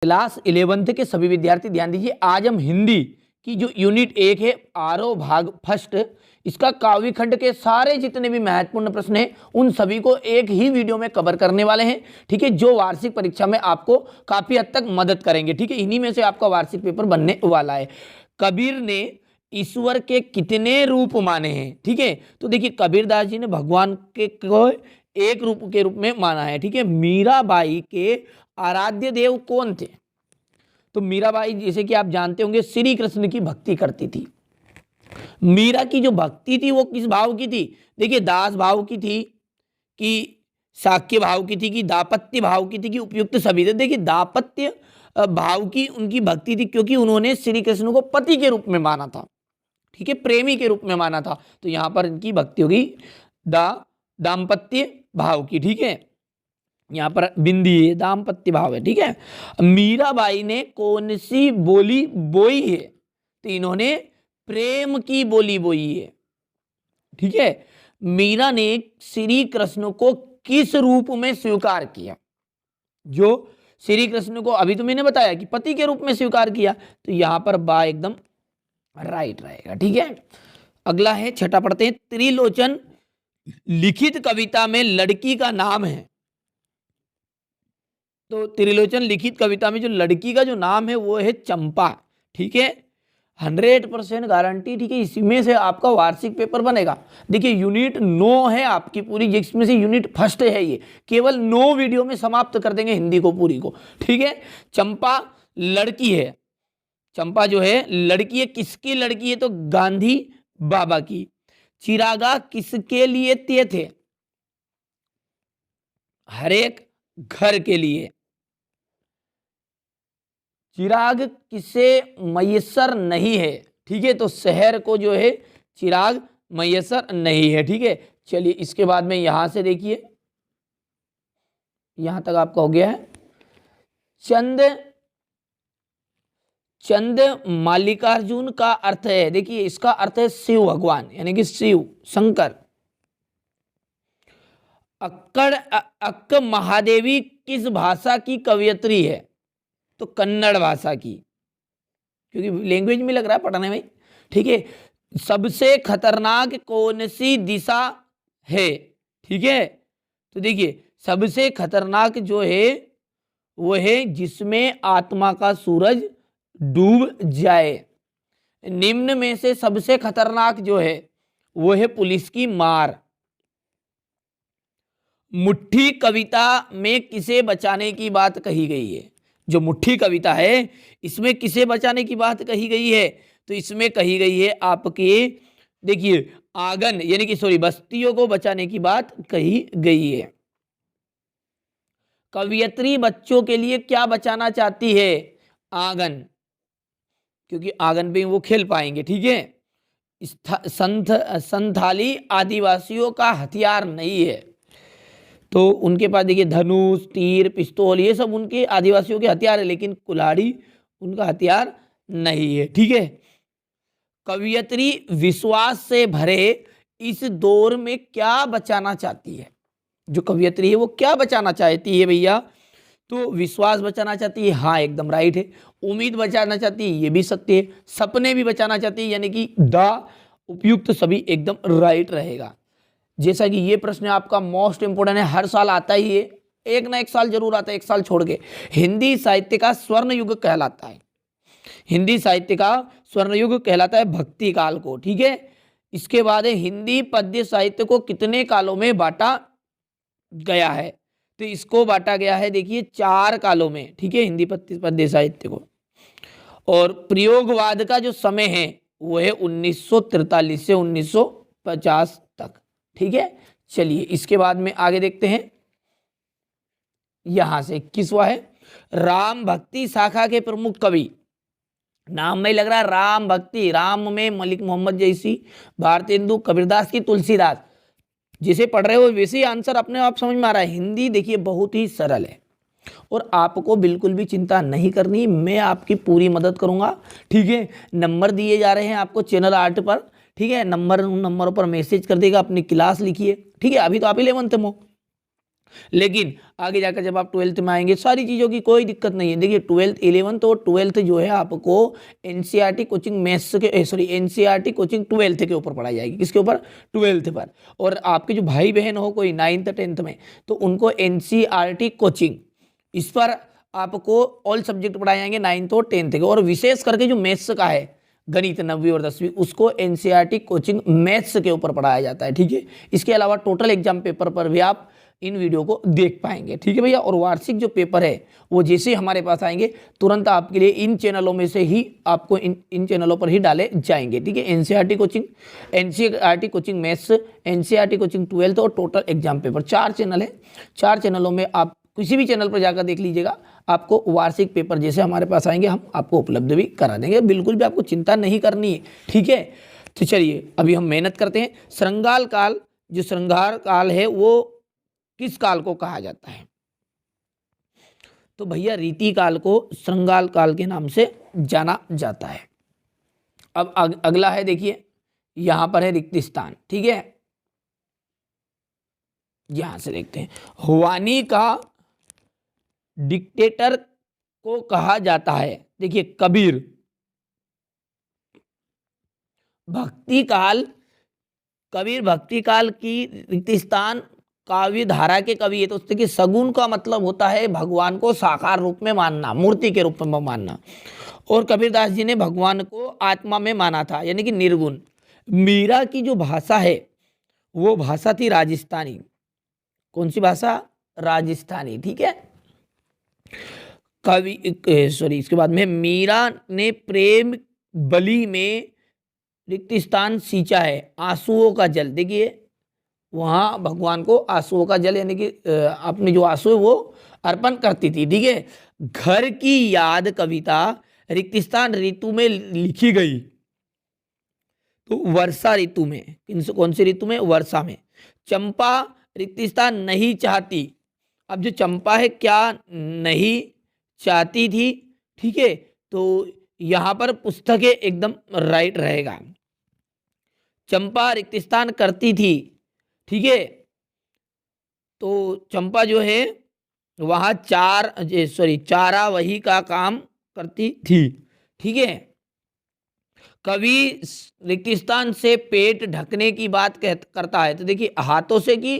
Class 11th के सभी विद्यार्थी ध्यान दीजिए, आज हम हिंदी की जो यूनिट 1 है आरोह भाग फर्स्ट, इसका काव्य खंड के सारे जितने भी महत्वपूर्ण प्रश्न हैं उन सभी को एक ही वीडियो में कवर करने वाले हैं। ठीक है, जो वार्षिक परीक्षा में आपको काफी हद तक मदद करेंगे। ठीक है, इन्हीं में से आपका वार्षिक पेपर बनने वाला है। कबीर ने ईश्वर के कितने रूप माने हैं? ठीक है, तो देखिए कबीरदास जी ने भगवान के को एक रूप के रूप में माना है। ठीक है, मीराबाई के आराध्य देव कौन थे? तो मीराबाई जैसे कि आप जानते होंगे श्री कृष्ण की भक्ति करती थी। मीरा की जो भक्ति थी वो किस भाव की थी? देखिए दास भाव की थी कि शाक्य भाव की थी कि दापत्य भाव की थी कि उपयुक्त सभी थे? देखिए दापत्य भाव की उनकी भक्ति थी, क्योंकि उन्होंने श्री कृष्ण को पति के रूप में माना था। ठीक है, प्रेमी के रूप में माना था, तो यहां पर इनकी भक्ति होगी दाम्पत्य भाव की। ठीक है, यहाँ पर बिंदी है, दाम्पत्य भाव है। ठीक है, मीराबाई ने कौन सी बोली बोई है? तो इन्होंने प्रेम की बोली बोई है। ठीक है, मीरा ने श्री कृष्ण को किस रूप में स्वीकार किया? जो श्री कृष्ण को अभी तो मैंने बताया कि पति के रूप में स्वीकार किया, तो यहां पर बा एकदम राइट रहेगा। ठीक है, अगला है छठा, पढ़ते हैं। त्रिलोचन लिखित कविता में लड़की का नाम है। तो त्रिलोचन लिखित कविता में जो लड़की का जो नाम है वो है चंपा। ठीक है, 100% गारंटी। ठीक है, इसमें से आपका वार्षिक पेपर बनेगा। देखिए यूनिट 9 है आपकी पूरी, जिसमें से यूनिट फर्स्ट है, ये केवल 9 वीडियो में समाप्त कर देंगे हिंदी को पूरी को। ठीक है, चंपा लड़की है, चंपा जो है लड़की है। किसकी लड़की है? तो गांधी बाबा की। चिरागा किसके लिए दिए थे? हर एक घर के लिए। चिराग किसे मयसर नहीं है? ठीक है, तो शहर को जो है चिराग मयसर नहीं है। ठीक है, चलिए इसके बाद में यहां से देखिए, यहां तक आपका हो गया है। चंद मालिकार्जुन का अर्थ है, देखिए इसका अर्थ है शिव भगवान, यानी कि शिव शंकर। अक्क महादेवी किस भाषा की कवयित्री है? तो कन्नड़ भाषा की, क्योंकि लैंग्वेज में लग रहा है पढ़ने में। ठीक है, सबसे खतरनाक कौन सी दिशा है? ठीक है, तो देखिए सबसे खतरनाक जो है वो है जिसमें आत्मा का सूरज डूब जाए। निम्न में से सबसे खतरनाक जो है वो है पुलिस की मार। मुट्ठी कविता में किसे बचाने की बात कही गई है? जो मुट्ठी कविता है इसमें किसे बचाने की बात कही गई है? तो इसमें कही गई है आपके, देखिए आंगन यानी कि सॉरी बस्तियों को बचाने की बात कही गई है। कवियत्री बच्चों के लिए क्या बचाना चाहती है? आंगन, क्योंकि आंगन पे वो खेल पाएंगे। ठीक है, संथाली आदिवासियों का हथियार नहीं है, तो उनके पास देखिए धनुष तीर पिस्तौल ये सब उनके आदिवासियों के हथियार है, लेकिन कुल्हाड़ी उनका हथियार नहीं है। ठीक है, कवियत्री विश्वास से भरे इस दौर में क्या बचाना चाहती है? जो कवियत्री है वो क्या बचाना चाहती है भैया? तो विश्वास बचाना चाहती है, हाँ एकदम राइट है। उम्मीद बचाना चाहती है, ये भी सत्य है। सपने भी बचाना चाहती है, यानी कि द उपयुक्त सभी एकदम राइट रहेगा। जैसा कि ये प्रश्न आपका मोस्ट इंपोर्टेंट है, हर साल आता ही है, एक ना एक साल जरूर आता है, एक साल छोड़ के। हिंदी साहित्य का स्वर्ण युग कहलाता है, हिंदी साहित्य का स्वर्ण युग कहलाता है भक्ति काल को। ठीक है, इसके बाद है हिंदी पद्य साहित्य को कितने कालों में बांटा गया है? तो इसको बांटा गया है देखिए 4 कालों में। ठीक है, हिंदी पद्य साहित्य को। और प्रयोगवाद का जो समय है वो है 1943 से 1950 तक। ठीक है, चलिए इसके बाद में आगे देखते हैं। यहां से 21वां है, राम भक्ति शाखा के प्रमुख कवि। नाम में लग रहा है राम भक्ति, राम में मलिक मोहम्मद जैसी, भारतेंदु, कबीरदास की, तुलसीदास। जिसे पढ़ रहे हो वैसे ही आंसर अपने आप समझ में आ रहा है। हिंदी देखिए बहुत ही सरल है और आपको बिल्कुल भी चिंता नहीं करनी, मैं आपकी पूरी मदद करूंगा। ठीक है, नंबर दिए जा रहे हैं आपको चैनल आर्ट पर। ठीक है, नंबरों पर मैसेज कर देगा, अपनी क्लास लिखिए। ठीक है, अभी तो आप 11th में हो, लेकिन आगे जाकर जब आप 12th में आएंगे सारी चीज़ों की कोई दिक्कत नहीं है। देखिए 12th 11th और 12th जो है आपको एनसीईआरटी कोचिंग मैथ्स के एनसीईआरटी कोचिंग 12th के ऊपर पढ़ाई जाएगी। किसके ऊपर? 12th पर। और आपके जो भाई बहन हो कोई 9th 10th में, तो उनको एनसीईआरटी कोचिंग, इस पर आपको ऑल सब्जेक्ट पढ़ाए जाएंगे 9th और 10th के। और विशेष करके जो मैथ्स का है, गणित 9वीं और 10वीं, उसको एनसीईआरटी कोचिंग मैथ्स के ऊपर पढ़ाया जाता है। ठीक है, इसके अलावा टोटल एग्जाम पेपर पर भी आप इन वीडियो को देख पाएंगे। ठीक है भैया, और वार्षिक जो पेपर है वो जैसे हमारे पास आएंगे तुरंत आपके लिए इन चैनलों में से ही आपको इन चैनलों पर ही डाले जाएंगे। ठीक है, NCERT coaching maths, NCERT coaching 12th और टोटल एग्जाम पेपर, 4 चैनल है। 4 चैनलों में आप किसी भी चैनल पर जाकर देख लीजिएगा, आपको वार्षिक पेपर जैसे हमारे पास आएंगे हम आपको उपलब्ध भी करा देंगे। बिल्कुल भी आपको चिंता नहीं करनी है। ठीक है, तो चलिए अभी हम मेहनत करते हैं। श्रृंगार काल, जो श्रृंगार काल है वो किस काल को कहा जाता है? तो भैया रीति काल को श्रृंगार काल के नाम से जाना जाता है। अब अगला है, देखिए यहां पर है रिक्त स्थान। ठीक है, यहां से देखते हैं। वाणी का डिक्टेटर को कहा जाता है। देखिए कबीर। भक्ति काल, कबीर भक्ति काल की रिक्त स्थान काव्य धारा के कवि है। तो उसके सगुण का मतलब होता है भगवान को साकार रूप में मानना, मूर्ति के रूप में मानना। और कबीरदास जी ने भगवान को आत्मा में माना था, यानी कि निर्गुण। मीरा की जो भाषा है वो भाषा थी राजस्थानी। कौन सी भाषा? राजस्थानी। ठीक है, इसके बाद में मीरा ने प्रेम बलि में रिक्त स्थान सींचा है, आंसुओं का जल। देखिए वहाँ भगवान को आंसुओं का जल, यानी कि अपने जो आंसू है वो अर्पण करती थी। ठीक है, घर की याद कविता रिक्त स्थान ऋतु में लिखी गई। तो वर्षा ऋतु में, कौन सी ऋतु में? वर्षा में। चंपा रिक्त स्थान नहीं चाहती। अब जो चंपा है क्या नहीं चाहती थी? ठीक है, तो यहाँ पर पुस्तकें एकदम राइट रहेगा। चंपा रिक्त स्थान करती थी। ठीक है, तो चंपा जो है वहाँ चारा वही का काम करती थी। ठीक है, कवि रिक्त स्थान से पेट ढकने की बात करता है। तो देखिए हाथों से कि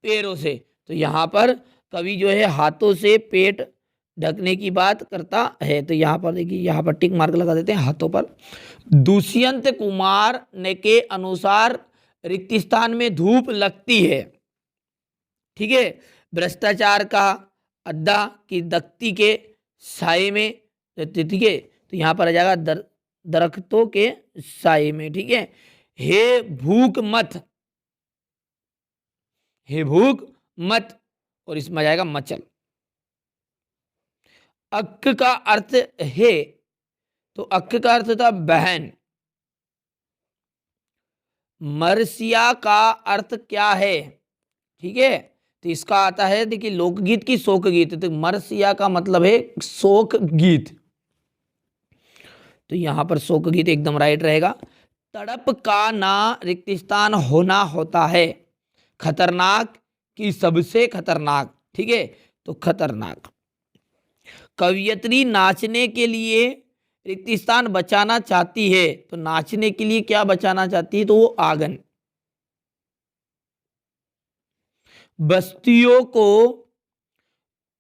पैरों से? तो यहाँ पर कवि जो है हाथों से पेट ढकने की बात करता है। तो यहाँ पर देखिए, यहाँ पर टिक मार्क लगा देते हैं हाथों पर। दुष्यंत कुमार ने के अनुसार रिक्त स्थान में धूप लगती है। ठीक है, भ्रष्टाचार का अड्डा की दख्ती के साए में। ठीक है, तो यहाँ पर आ जाएगा दरख्तों के साए में। ठीक है, हे भूख मत, हे भूख मत, और इसमें आ जाएगा मचल। अक्क का अर्थ है, तो अक्क का अर्थ था बहन। मरसिया का अर्थ क्या है? ठीक है, तो इसका आता है, देखिए लोकगीत की शोक गीत। तो मरसिया का मतलब है शोक गीत, तो यहां पर शोक गीत एकदम राइट रहेगा। तड़प का ना रिक्त स्थान होना होता है, खतरनाक की सबसे खतरनाक। ठीक है, तो खतरनाक। कवियत्री नाचने के लिए रिक्त स्थान बचाना चाहती है। तो नाचने के लिए क्या बचाना चाहती है? तो वो आंगन। बस्तियों को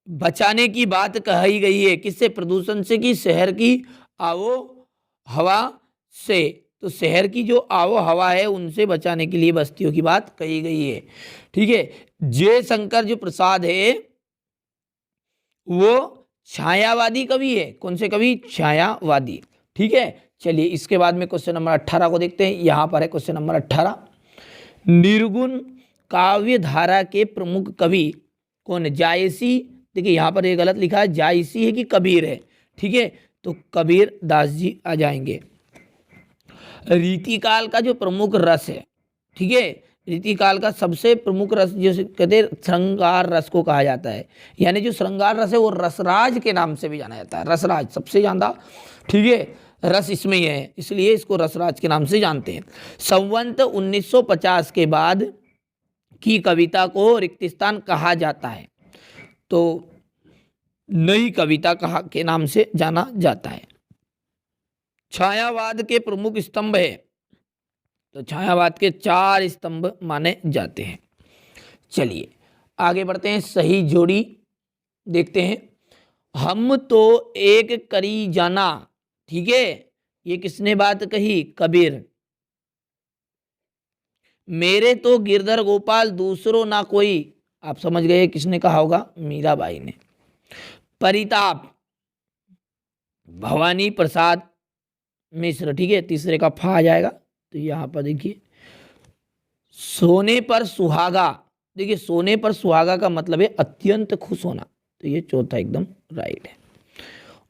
बचाने की बात कही गई है, किससे? प्रदूषण से कि शहर की आवो हवा से? तो शहर की जो आवो हवा है उनसे बचाने के लिए बस्तियों की बात कही गई है। ठीक है, जयशंकर जो प्रसाद है वो छायावादी कवि है। कौन से कवि? छायावादी। ठीक है, चलिए इसके बाद में क्वेश्चन नंबर 18 को देखते हैं। यहां पर है क्वेश्चन नंबर 18। निर्गुण काव्य धारा के प्रमुख कवि कौन है? जायसी। देखिए यहाँ पर ये गलत लिखा है, जायसी है कि कबीर है? ठीक है, तो कबीर दास जी आ जाएंगे। रीतिकाल का जो प्रमुख रस है, ठीक है, रीतिकाल का सबसे प्रमुख रस जैसे कहते हैं श्रृंगार रस को कहा जाता है। यानी जो श्रृंगार रस है वो रसराज के नाम से भी जाना जाता है। रसराज सबसे ज्यादा, ठीक है, रस इसमें ही है, इसलिए इसको रसराज के नाम से जानते हैं। संवत 1950 के बाद की कविता को रिक्तिस्तान कहा जाता है? तो नई कविता कहा के नाम से जाना जाता है। छायावाद के प्रमुख स्तंभ है, तो छायावाद के 4 स्तंभ माने जाते हैं। चलिए आगे बढ़ते हैं, सही जोड़ी देखते हैं। हम तो एक करी जाना, ठीक है, ये किसने बात कही? कबीर। मेरे तो गिरधर गोपाल दूसरो ना कोई, आप समझ गए किसने कहा होगा? मीराबाई ने। परिताप, भवानी प्रसाद मिश्र, ठीक है, तीसरे का फा आ जाएगा। तो यहां पर देखिए सोने पर सुहागा, देखिए सोने पर सुहागा का मतलब है अत्यंत खुश होना, तो ये चौथा एकदम राइट है।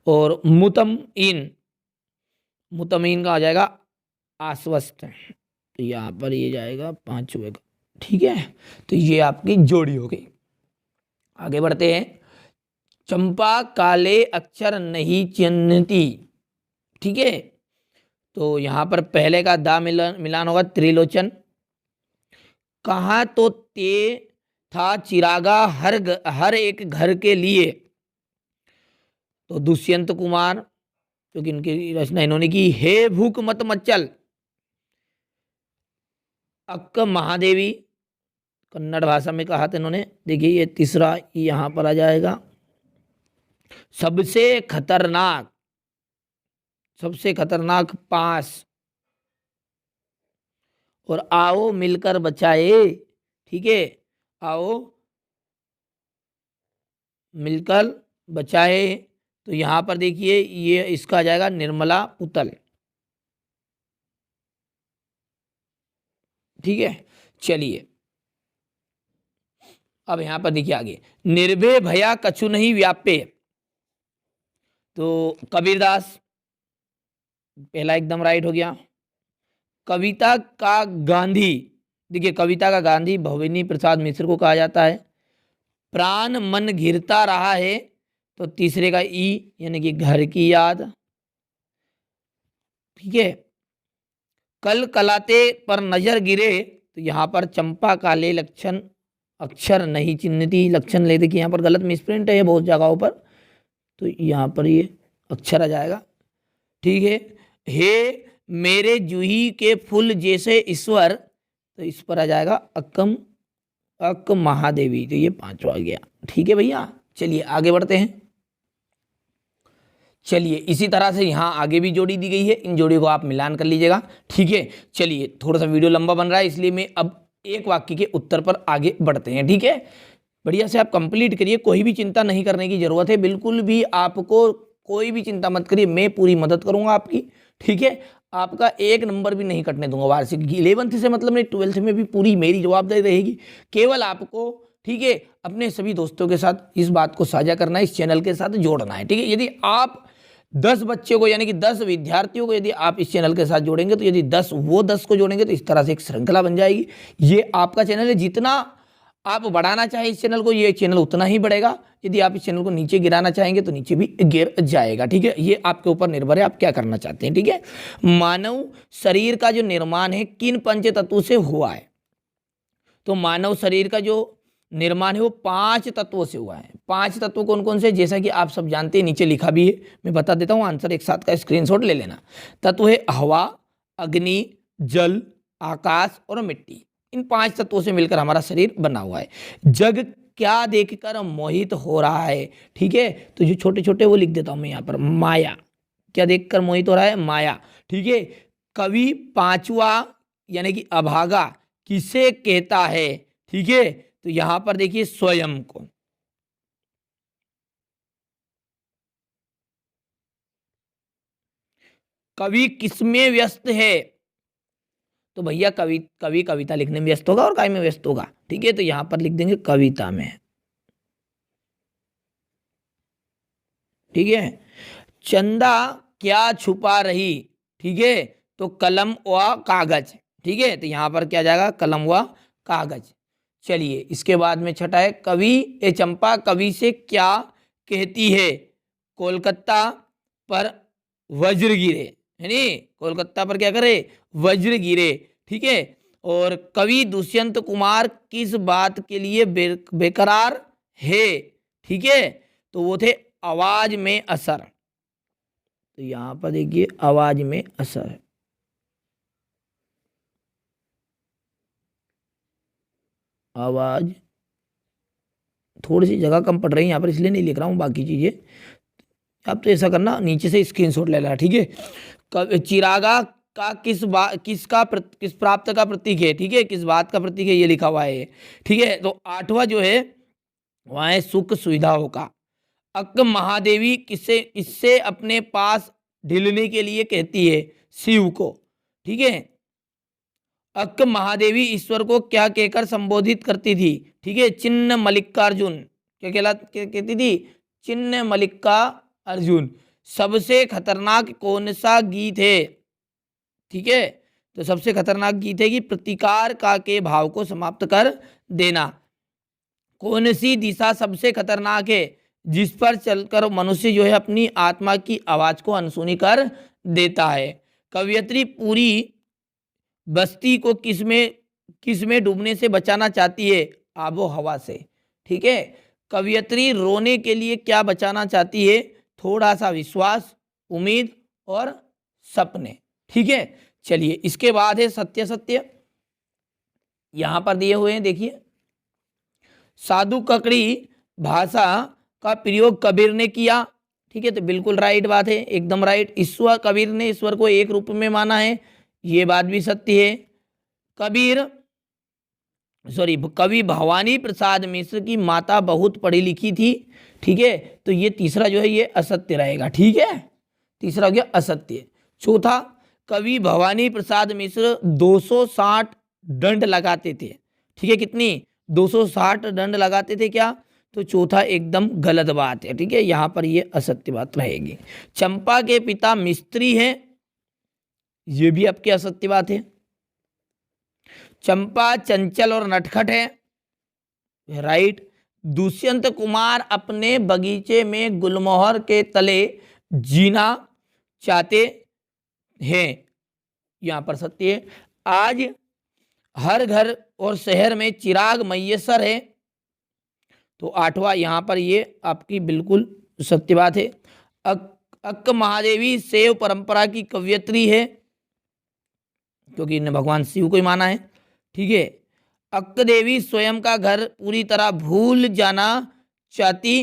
और मुतमईन, मुतमईन का आ जाएगा आश्वस्त, तो यहाँ पर ये जाएगा 5वें का, ठीक है। तो ये आपकी जोड़ी हो गई। आगे बढ़ते हैं। चंपा काले अक्षर नहीं चिन्हती, ठीक है, तो यहाँ पर पहले का दा मिलान होगा त्रिलोचन। कहाँ तो ते था चिरागा हर एक घर के लिए, तो दुष्यंत कुमार, क्योंकि इनकी रचना इन्होंने की। हे भूख मत मचल, अक्क महादेवी, कन्नड़ भाषा में कहा था इन्होंने। देखिए ये तीसरा यहां पर आ जाएगा। सबसे खतरनाक, सबसे खतरनाक पास, और आओ मिलकर बचाए, ठीक है, आओ मिलकर बचाए, तो यहां पर देखिए ये इसका आ जाएगा निर्मला पुतल, ठीक है। चलिए अब यहां पर देखिए आगे, निर्भय भया कछु नहीं व्यापे, तो कबीरदास पहला एकदम राइट हो गया। कविता का गांधी, देखिए कविता का गांधी भवानी प्रसाद मिश्र को कहा जाता है। प्राण मन घिरता रहा है, तो तीसरे का ई यानी कि घर की याद, ठीक है। कल कलाते पर नजर गिरे, तो यहाँ पर चंपा काले लक्षण अक्षर नहीं चिन्हती, लक्षण ले, देखिए यहाँ पर गलत मिसप्रिंट है बहुत जगहों पर, तो यहाँ पर ये अक्षर आ जाएगा, ठीक है। हे मेरे जूही के फूल जैसे ईश्वर, तो इस पर आ जाएगा अक्कम अक महादेवी, तो ये 5वां गया, ठीक है भैया। चलिए आगे बढ़ते हैं। चलिए इसी तरह से यहाँ आगे भी जोड़ी दी गई है, इन जोड़ी को आप मिलान कर लीजिएगा, ठीक है। चलिए थोड़ा सा वीडियो लंबा बन रहा है, इसलिए मैं अब एक वाक्य के उत्तर पर आगे बढ़ते हैं, ठीक है। बढ़िया से आप कंप्लीट करिए, कोई भी चिंता नहीं करने की जरूरत है, बिल्कुल भी आपको कोई भी चिंता मत करिए, मैं पूरी मदद करूंगा आपकी, ठीक है। आपका एक नंबर भी नहीं कटने दूंगा वार्षिक 11th से मतलब नहीं, 12th में भी पूरी मेरी जवाबदारी रहेगी। केवल आपको, ठीक है, अपने सभी दोस्तों के साथ इस बात को साझा करना है, इस चैनल के साथ जोड़ना है, ठीक है। यदि आप 10 बच्चे को यानी कि 10 विद्यार्थियों को यदि आप इस चैनल के साथ जोड़ेंगे, तो यदि 10 वो 10 को जोड़ेंगे, तो इस तरह से एक श्रृंखला बन जाएगी। ये आपका चैनल है, जितना आप बढ़ाना चाहें इस चैनल को, ये चैनल उतना ही बढ़ेगा। यदि आप इस चैनल को नीचे गिराना चाहेंगे, तो नीचे भी गिर जाएगा, ठीक है। ये आपके ऊपर निर्भर है, आप क्या करना चाहते हैं, ठीक है। मानव शरीर का जो निर्माण है किन पंच तत्वों से हुआ है, तो मानव शरीर का जो निर्माण है वो 5 तत्वों से हुआ है। 5 तत्व कौन कौन से, जैसा कि आप सब जानते हैं, नीचे लिखा भी है, मैं बता देता हूँ, आंसर एक साथ का स्क्रीनशॉट ले लेना। तत्व है हवा, अग्नि, जल, आकाश और मिट्टी। इन 5 तत्वों से मिलकर हमारा शरीर बना हुआ है। जग क्या देखकर मोहित हो रहा है, ठीक है, तो जो छोटे छोटे वो लिख देता हूं मैं यहाँ पर, माया, क्या देखकर मोहित हो रहा है? माया, ठीक है। कवि 5वां यानी कि अभागा किसे कहता है, ठीक है, तो यहां पर देखिए स्वयं को। कवि किसमें व्यस्त है, तो भैया कवि कवि कविता लिखने में व्यस्त होगा और काय में व्यस्त होगा, ठीक है, तो यहां पर लिख देंगे कविता में, ठीक है। चंदा क्या छुपा रही, ठीक है, तो कलम व कागज, ठीक है, तो यहां पर क्या जाएगा? कलम व कागज। चलिए इसके बाद में छठा है, कवि ए चंपा कवि से क्या कहती है? कोलकाता पर वज्र गिरे, है नी, कोलकाता पर क्या करे? वज्र गिरे, ठीक है। और कवि दुष्यंत कुमार किस बात के लिए बेकरार है, ठीक है, तो वो थे आवाज में असर। तो यहां पर देखिए आवाज में असर है, आवाज, थोड़ी सी जगह कम पड़ रही है यहाँ पर इसलिए नहीं लिख रहा हूँ बाकी चीजें। अब तो ऐसा करना नीचे से स्क्रीनशॉट ले लेना, ठीक है। चिरागा का किस प्राप्त का प्रतीक है, ठीक है, किस बात का प्रतीक है, ये लिखा हुआ है, ठीक है। तो 8वां जो है वहां है सुख सुविधाओं का। अक्क महादेवी किससे अपने पास ढिलने के लिए कहती है, शिव को, ठीक है। अक्क महादेवी ईश्वर को क्या कहकर संबोधित करती थी, ठीक है, चिन्ह मल्लिकार्जुन, क्या कहती थी, चिन्ह मल्लिका अर्जुन। सबसे खतरनाक कौन सा गीत है, ठीक है, तो सबसे खतरनाक गीत है कि प्रतिकार का के भाव को समाप्त कर देना। कौन सी दिशा सबसे खतरनाक है, जिस पर चलकर मनुष्य जो है अपनी आत्मा की आवाज को अनसुनी कर देता है। कवयित्री पूरी बस्ती को किसमें डूबने से बचाना चाहती है, आबो हवा से, ठीक है। कवयित्री रोने के लिए क्या बचाना चाहती है, थोड़ा सा विश्वास, उम्मीद और सपने, ठीक है। चलिए इसके बाद है सत्य सत्य, यहां पर दिए हुए हैं देखिए। साधु ककड़ी भाषा का प्रयोग कबीर ने किया, ठीक है, तो बिल्कुल राइट बात है, एकदम राइट। ईश्वर, कबीर ने ईश्वर को एक रूप में माना है, ये बात भी सत्य है। कवि भवानी प्रसाद मिश्र की माता बहुत पढ़ी लिखी थी, ठीक है, तो ये तीसरा जो है ये असत्य रहेगा, ठीक है, तीसरा हो गया असत्य। चौथा, कवि भवानी प्रसाद मिश्र 260 दंड लगाते थे, ठीक है, कितनी, 260 दंड लगाते थे क्या, तो चौथा एकदम गलत बात है, ठीक है, यहां पर ये असत्य बात रहेगी। चंपा के पिता मिस्त्री हैं, ये भी आपकी असत्य बात है। चंपा चंचल और नटखट है, राइट। दुष्यंत कुमार अपने बगीचे में गुलमोहर के तले जीना चाहते हैं, यहां पर सत्य है। आज हर घर और शहर में चिराग मैसर है, तो 8वां यहां पर ये आपकी बिल्कुल सत्य बात है। अक्क महादेवी शैव परंपरा की कवयित्री है, क्योंकि इन्हें भगवान शिव को ही माना है, ठीक है। अक्क देवी स्वयं का घर पूरी तरह भूल जाना चाहती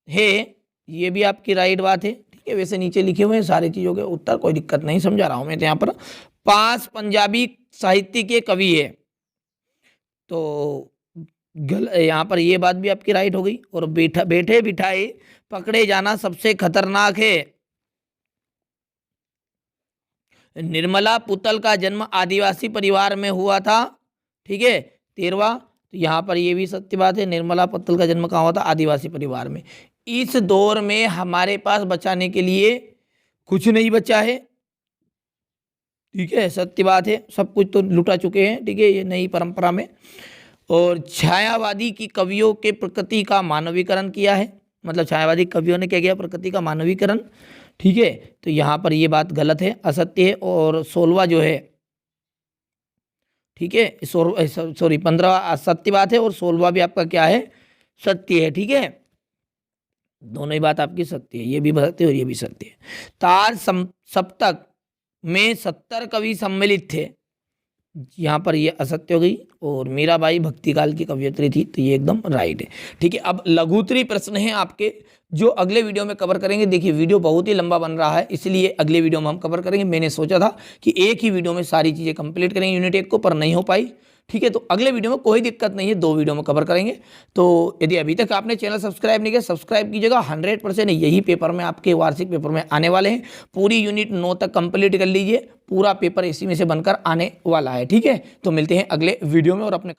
है, ये भी आपकी राइट बात है, ठीक है। वैसे नीचे लिखे हुए हैं सारी चीजों के उत्तर, कोई दिक्कत नहीं, समझा रहा हूं मैं तो यहाँ पर। 5 पंजाबी साहित्य के कवि है, तो यहाँ पर ये बात भी आपकी राइट हो गई। और बैठे बिठाए पकड़े जाना सबसे खतरनाक है। निर्मला पुतल का जन्म आदिवासी परिवार में हुआ था, ठीक है, 13वां, तो यहाँ पर ये भी सत्य बात है, निर्मला पुतल का जन्म कहाँ हुआ था, आदिवासी परिवार में। इस दौर में हमारे पास बचाने के लिए कुछ नहीं बचा है, ठीक है, सत्य बात है, सब कुछ तो लुटा चुके हैं, ठीक है, ये नई परंपरा में। और छायावादी की कवियों के प्रकृति का मानवीकरण किया है, मतलब छायावादी कवियों ने क्या किया, प्रकृति का मानवीकरण, ठीक है, तो यहाँ पर ये बात गलत है, असत्य है। और 16वां जो है, ठीक है, 15वां सत्य बात है और 16वां भी आपका क्या है, सत्य है, ठीक है, दोनों ही बात आपकी सत्य है, ये भी सत्य है और ये भी सत्य है। तार सप्तक में 70 कवि सम्मिलित थे, यहाँ पर ये असत्य हो गई। और मीराबाई भक्तिकाल की कवयित्री थी, तो ये एकदम राइट है, ठीक है। अब लघुत्तरी प्रश्न है आपके, जो अगले वीडियो में कवर करेंगे। देखिए वीडियो बहुत ही लंबा बन रहा है, इसलिए अगले वीडियो में हम कवर करेंगे। मैंने सोचा था कि एक ही वीडियो में सारी चीज़ें कंप्लीट करेंगे यूनिट 1 को, पर नहीं हो पाई, ठीक है, तो अगले वीडियो में कोई दिक्कत नहीं है, 2 वीडियो में कवर करेंगे। तो यदि अभी तक आपने चैनल सब्सक्राइब नहीं किया, सब्सक्राइब कीजिएगा, 100% यही पेपर में आपके वार्षिक पेपर में आने वाले हैं। पूरी यूनिट 9 तक कंप्लीट कर लीजिए, पूरा पेपर इसी में से बनकर आने वाला है, ठीक है। तो मिलते हैं अगले वीडियो में, और अपने